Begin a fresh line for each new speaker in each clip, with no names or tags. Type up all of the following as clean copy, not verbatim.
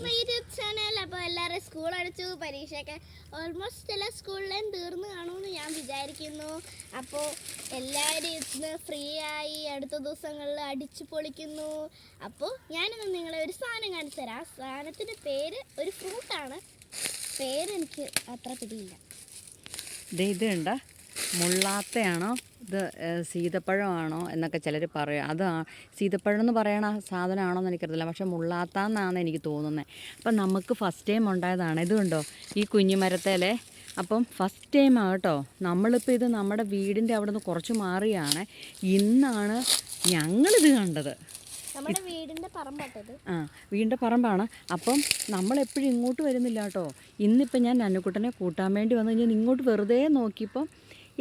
YouTube channel. അപ്പോൾ എല്ലാവരും school അടച്ചു, പരീക്ഷയൊക്കെ ഓൾമോസ്റ്റ് എല്ലാ സ്കൂളിലും തീർന്നു കാണുമെന്ന് ഞാൻ വിചാരിക്കുന്നു. അപ്പോൾ എല്ലാവരും ഇന്ന് ഫ്രീ ആയി അടുത്ത ദിവസങ്ങളിൽ അടിച്ചു പൊളിക്കുന്നു. അപ്പോൾ ഞാനിന്ന് നിങ്ങളെ ഒരു സാധനം കാണിച്ചു തരാം. ആ സാധനത്തിൻ്റെ പേര് ഒരു ഫ്രൂട്ടാണ്, പേരെനിക്ക് അത്ര പിടിയില്ല.
ഇത് കണ്ട മുള്ളാത്തയാണോ ഇത് സീതപ്പഴമാണോ എന്നൊക്കെ ചിലർ പറയും. അത് സീതപ്പഴം എന്ന് പറയണ സാധനമാണോ എന്ന് എനിക്കറിയില്ല, പക്ഷെ മുള്ളാത്ത എന്നാണ് എനിക്ക് തോന്നുന്നത്. അപ്പം നമുക്ക് ഫസ്റ്റ് ടൈം ഉണ്ടായതാണ്. ഇത് കണ്ടോ ഈ കുഞ്ഞുമരത്തേലെ. അപ്പം ഫസ്റ്റ് ടൈമാണ് കേട്ടോ. നമ്മളിപ്പോൾ ഇത് നമ്മുടെ വീടിൻ്റെ അവിടെ നിന്ന് കുറച്ച് മാറിയാണ്. ഇന്നാണ് ഞങ്ങളിത് കണ്ടത്.
നമ്മുടെ വീടിൻ്റെ പറമ്പാട്ടത്.
വീടിൻ്റെ പറമ്പാണ്. അപ്പം നമ്മളെപ്പോഴും ഇങ്ങോട്ട് വരുന്നില്ല കേട്ടോ. ഇന്നിപ്പം ഞാൻ നന്നുക്കുട്ടനെ കൂട്ടാൻ വേണ്ടി വന്നു കഴിഞ്ഞാൽ ഇങ്ങോട്ട് വെറുതെ നോക്കിയപ്പം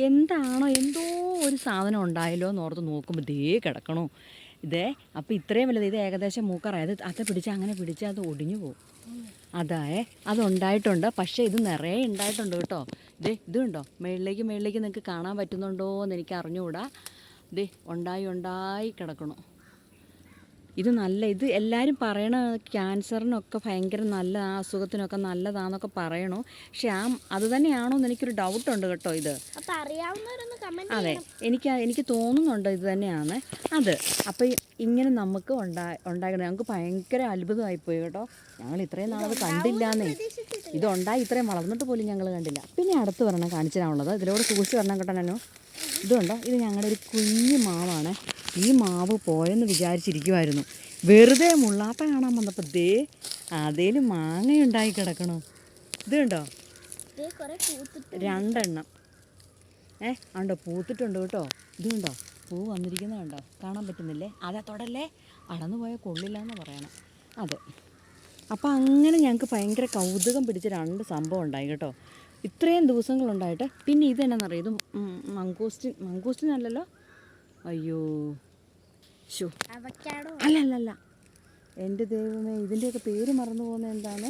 എന്താണോ എന്തോ ഒരു സാധനം ഉണ്ടായല്ലോ എന്ന് ഓർത്ത് നോക്കുമ്പോൾ ദേ കിടക്കണോ ഇതേ. അപ്പോൾ ഇത്രയും വലുത് ഇത് ഏകദേശം മൂക്കാറായത്. അത് പിടിച്ചാൽ അങ്ങനെ പിടിച്ചാൽ അത് ഒടിഞ്ഞു പോകും. അതുണ്ടായിട്ടുണ്ട്. പക്ഷേ ഇത് നിറയെ ഉണ്ടായിട്ടുണ്ട് കേട്ടോ. ഇത് കണ്ടോ മേളിലേക്ക് നിങ്ങൾക്ക് കാണാൻ പറ്റുന്നുണ്ടോ എന്ന് എനിക്ക് അറിഞ്ഞുകൂടാ. ഉണ്ടായി കിടക്കണു. ഇത് എല്ലാവരും പറയണ ക്യാൻസറിനൊക്കെ ഭയങ്കര നല്ല, ആ അസുഖത്തിനൊക്കെ നല്ലതാണെന്നൊക്കെ പറയണു. പക്ഷെ അത് തന്നെയാണോ എന്ന് എനിക്കൊരു ഡൗട്ടുണ്ട് കേട്ടോ. ഇത് അതെ, എനിക്ക് തോന്നുന്നുണ്ട് ഇത് തന്നെയാണ് അത്. അപ്പോൾ ഇങ്ങനെ നമുക്ക് ഉണ്ടാകണം. ഞങ്ങൾക്ക് ഭയങ്കര അത്ഭുതമായിപ്പോയി കേട്ടോ. ഞങ്ങൾ ഇത്രയും നാളത് കണ്ടില്ലാന്നേ. ഇതുണ്ടായി ഇത്രയും വളർന്നിട്ട് പോലും ഞങ്ങൾ കണ്ടില്ല. പിന്നെ അടുത്ത് പറഞ്ഞാൽ കാണിച്ചിട്ടാണുള്ളത്. ഇതിലൂടെ സൂക്ഷിച്ച് പറഞ്ഞാൽ കേട്ടോ ഞാനോ. ഇതുണ്ടോ, ഇത് ഞങ്ങളുടെ ഒരു കുഞ്ഞു മാവാണ്. ഈ മാവ് പോയെന്ന് വിചാരിച്ചിരിക്കുമായിരുന്നു. വെറുതെ മുള്ളാത്ത കാണാൻ വന്നപ്പോൾ അതേലും മാങ്ങയുണ്ടായി കിടക്കണോ. ഇത് കണ്ടോ 2 ഉണ്ടോ പൂത്തിട്ടുണ്ട് കേട്ടോ. ഇത് കണ്ടോ പൂ വന്നിരിക്കുന്നത് കണ്ടോ, കാണാൻ പറ്റുന്നില്ലേ? അതെ തൊടല്ലേ, അടന്നു പോയാൽ കൊള്ളില്ല എന്ന് പറയണം. അതെ. അപ്പോൾ അങ്ങനെ ഞങ്ങൾക്ക് ഭയങ്കര കൗതുകം പിടിച്ച 2 സംഭവം ഉണ്ടായി കേട്ടോ ഇത്രയും ദിവസങ്ങളുണ്ടായിട്ട്. പിന്നെ ഇത് എന്നാണെന്നറിയാം, ഇത് മംഗൂസ്റ്റിൻ അല്ലല്ലോ. അയ്യോ അല്ല എൻ്റെ ദൈവമേ, ഇതിൻ്റെയൊക്കെ പേര് മറന്നു പോകുന്നത് എന്താണ്?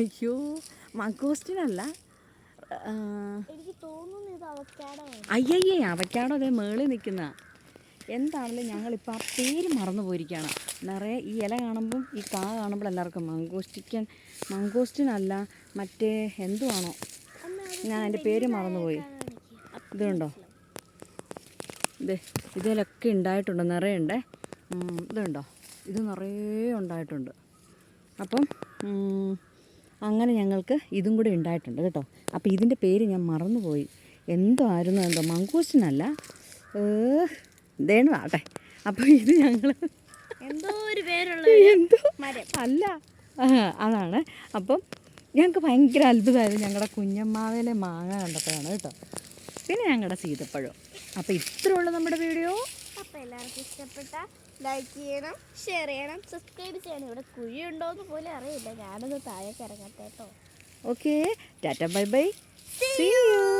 അയ്യോ മംഗൂസ്റ്റിനല്ല, അയ്യയ്യേ അവക്കാടോ. അതേ മേളിൽ നിൽക്കുന്ന എന്താണല്ലോ, ഞങ്ങളിപ്പോൾ ആ പേര് മറന്നു പോയിരിക്കുകയാണ്. നിറയെ ഈ ഇല കാണുമ്പം ഈ കാ കാണുമ്പോൾ എല്ലാവർക്കും മംഗോസ്റ്റിനല്ല, മറ്റേ എന്തുവാണോ, ഞാൻ അതിൻ്റെ പേര് മറന്നുപോയി. ഇതുണ്ടോ, ഇതിലൊക്കെ ഉണ്ടായിട്ടുണ്ട്, നിറയുണ്ട്. ഇതുണ്ടോ, ഇത് നിറയെ ഉണ്ടായിട്ടുണ്ട്. അപ്പം അങ്ങനെ ഞങ്ങൾക്ക് ഇതും കൂടി ഉണ്ടായിട്ടുണ്ട് കേട്ടോ. അപ്പോൾ ഇതിൻ്റെ പേര് ഞാൻ മറന്നുപോയി. എന്തോ മംഗോസ്റ്റിനല്ല, എന്തേനും ആട്ടെ. അപ്പോൾ ഇത് ഞങ്ങൾ
എന്തോ ഒരു പേരുള്ള
അല്ല അതാണ്. അപ്പം ഞങ്ങൾക്ക് ഭയങ്കര അത്ഭുതമായത് ഞങ്ങളുടെ കുഞ്ഞമ്മാവേലെ മാങ്ങ കണ്ടപ്പോഴാണ് കേട്ടോ. പിന്നെ ഞങ്ങളുടെ സീതപ്പഴം. അപ്പോൾ ഇത്രേ ഉള്ളൂ നമ്മുടെ വീഡിയോ.
അപ്പോൾ എല്ലാവർക്കും ഇഷ്ടപ്പെട്ട ലൈക്ക് ചെയ്യണം, ഷെയർ ചെയ്യണം, സബ്സ്ക്രൈബ് ചെയ്യണം. ഇവിടെ കുഴിയുണ്ടോയെന്ന് പോലും അറിയില്ല. ഞാനൊന്ന് താഴേക്ക് ഇറങ്ങട്ടെ കേട്ടോ.
Okay, tata bye bye, see U.